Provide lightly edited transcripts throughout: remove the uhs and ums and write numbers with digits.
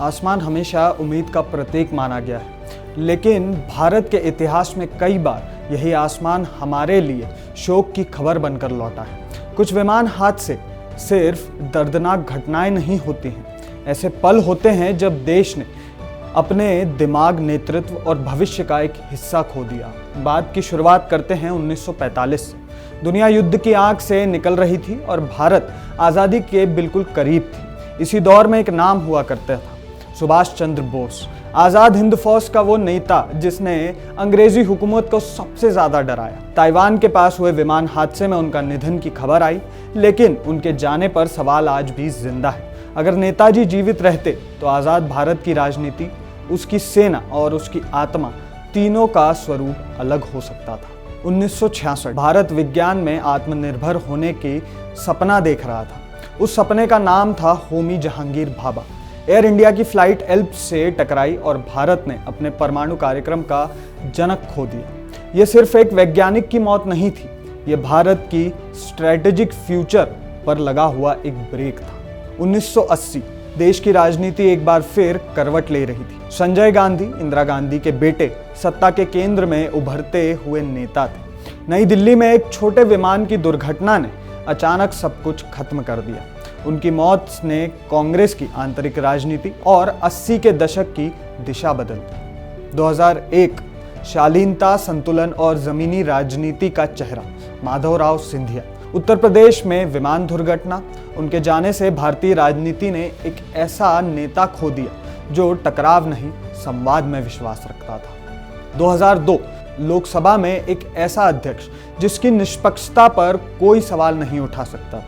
आसमान हमेशा उम्मीद का प्रतीक माना गया है, लेकिन भारत के इतिहास में कई बार यही आसमान हमारे लिए शोक की खबर बनकर लौटा है। कुछ विमान हादसे सिर्फ दर्दनाक घटनाएं नहीं होती हैं, ऐसे पल होते हैं जब देश ने अपने दिमाग, नेतृत्व और भविष्य का एक हिस्सा खो दिया। बात की शुरुआत करते हैं 1945 से। दुनिया युद्ध की आंख से निकल रही थी और भारत आज़ादी के बिल्कुल करीब थी। इसी दौर में एक नाम हुआ करता था, सुभाष चंद्र बोस। आज़ाद हिंद फौज का वो नेता जिसने अंग्रेजी हुकूमत को सबसे ज़्यादा डराया। ताइवान के पास हुए विमान हादसे में उनका निधन की खबर आई, लेकिन उनके जाने पर सवाल आज भी जिंदा है। अगर नेताजी जीवित रहते तो आज़ाद भारत की राजनीति, उसकी सेना और उसकी आत्मा, तीनों का स्वरूप अलग हो सकता था। 1966 भारत विज्ञान में आत्मनिर्भर होने की सपना देख रहा था। उस सपने का नाम था होमी जहांगीर भाभा। एयर इंडिया की फ्लाइट एल्प्स से टकराई और भारत ने अपने परमाणु कार्यक्रम का जनक खो दिया। यह सिर्फ एक वैज्ञानिक की मौत नहीं थी, यह भारत की स्ट्रैटेजिक फ्यूचर पर लगा हुआ एक ब्रेक था। 1980 देश की राजनीति एक बार फिर करवट ले रही थी। संजय गांधी, इंदिरा गांधी के बेटे, सत्ता के केंद्र में उभरते हुए नेता थे। नई दिल्ली में एक छोटे विमान की दुर्घटना ने अचानक सब कुछ खत्म कर दिया। उनकी मौत ने कांग्रेस की आंतरिक राजनीति और 80 के दशक की दिशा बदल दी। 2001 शालीनता, संतुलन और जमीनी राजनीति का चेहरा, माधवराव सिंधिया। उत्तर प्रदेश में विमान दुर्घटना, उनके जाने से भारतीय राजनीति ने एक ऐसा नेता खो दिया जो टकराव नहीं, संवाद में विश्वास रखता था। 2002 लोकसभा में एक ऐसा अध्यक्ष जिसकी निष्पक्षता पर कोई सवाल नहीं उठा सकता था,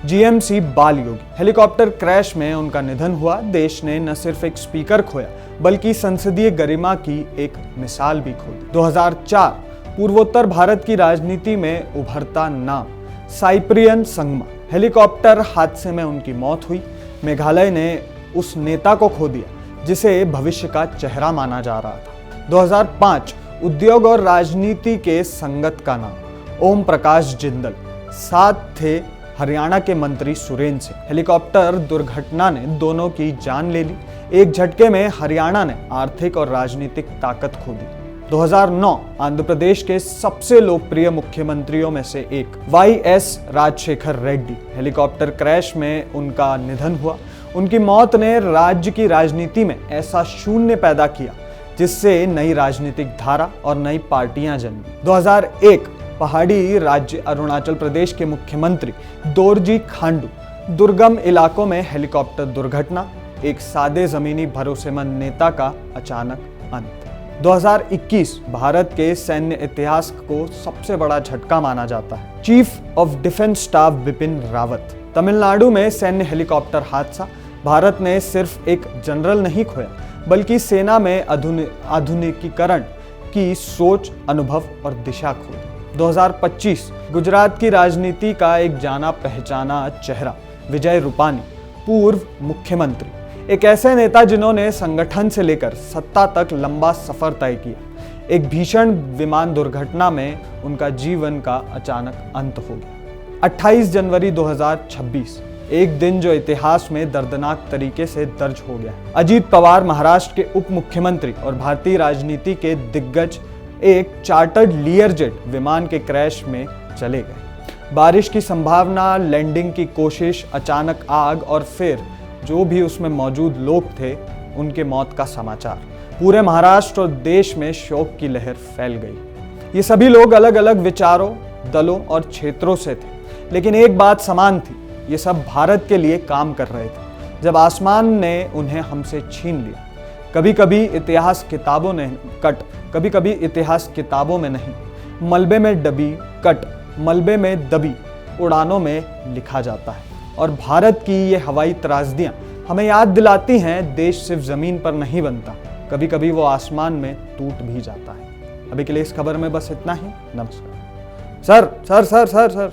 जीएमसी बाल योगी। हेलीकॉप्टर क्रैश में उनका निधन हुआ। देश ने न सिर्फ एक स्पीकर खोया, बल्कि संसदीय गरिमा की एक मिसाल भी खो दी। 2004 पूर्वोत्तर भारत की राजनीति में उभरता नाम, साइप्रियन संगमा। हेलीकॉप्टर हादसे में उनकी मौत हुई। मेघालय ने उस नेता को खो दिया जिसे भविष्य का चेहरा माना जा रहा था। 2005 उद्योग और राजनीति के संगत का नाम, ओम प्रकाश जिंदल। साथ थे हरियाणा के मंत्री सुरेंद्र सिंह। हेलीकॉप्टर दुर्घटना ने दोनों की जान ले ली। एक झटके में हरियाणा ने आर्थिक और राजनीतिक ताकत खो दी। 2009 आंध्र प्रदेश के सबसे लोकप्रिय मुख्यमंत्रियों में से एक, वाईएस राजशेखर रेड्डी। हेलीकॉप्टर क्रैश में उनका निधन हुआ। उनकी मौत ने राज्य की राजनीति में ऐसा शून्य पैदा किया जिससे नई राजनीतिक धारा और नई पार्टियां जन्मी। 2001 पहाड़ी राज्य अरुणाचल प्रदेश के मुख्यमंत्री दोरजी खांडू। दुर्गम इलाकों में हेलीकॉप्टर दुर्घटना, एक सादे जमीनी भरोसेमंद नेता का अचानक अंत। 2021 भारत के सैन्य इतिहास को सबसे बड़ा झटका माना जाता है। Chief of defence staff Bipin Rawat. Tamil Nadu में सैन्य हेलीकॉप्टर हादसा। भारत ने सिर्फ एक जनरल नहीं खोया, बल्कि सेना में आधुनिकीकरण की सोच, अनुभव और दिशा खो दी। 2025 गुजरात की राजनीति का एक जाना पहचाना चेहरा, विजय रूपानी, पूर्व मुख्यमंत्री। एक ऐसे नेता जिन्होंने संगठन से लेकर सत्ता तक लंबा सफर तय किया। एक भीषण विमान दुर्घटना में उनका जीवन का अचानक अंत हो गया। 28 जनवरी 2026, एक दिन जो इतिहास में दर्दनाक तरीके से दर्ज हो गया। अजीत पवार महाराष्ट्र के उप मुख्यमंत्री और भारतीय राजनीति के दिग्गज एक चार्टर्ड लीयरजेट विमान के क्रैश में चले गए। बारिश की संभावना, लैंडिंग की कोशिश, अचानक आग और फिर जो भी उसमें मौजूद लोग थे उनके मौत का समाचार। पूरे महाराष्ट्र और देश में शोक की लहर फैल गई। ये सभी लोग अलग अलग विचारों, दलों और क्षेत्रों से थे, लेकिन एक बात समान थी, ये सब भारत के लिए काम कर रहे थे। जब आसमान ने उन्हें हमसे छीन लिया, कभी कभी इतिहास किताबों ने कभी कभी इतिहास किताबों में नहीं, मलबे में दबी मलबे में दबी उड़ानों में लिखा जाता है। और भारत की ये हवाई त्रासदियां हमें याद दिलाती हैं, देश सिर्फ जमीन पर नहीं बनता, कभी कभी वो आसमान में टूट भी जाता है। अभी के लिए इस खबर में बस इतना ही। नमस्कार। Sir sir sir sir sir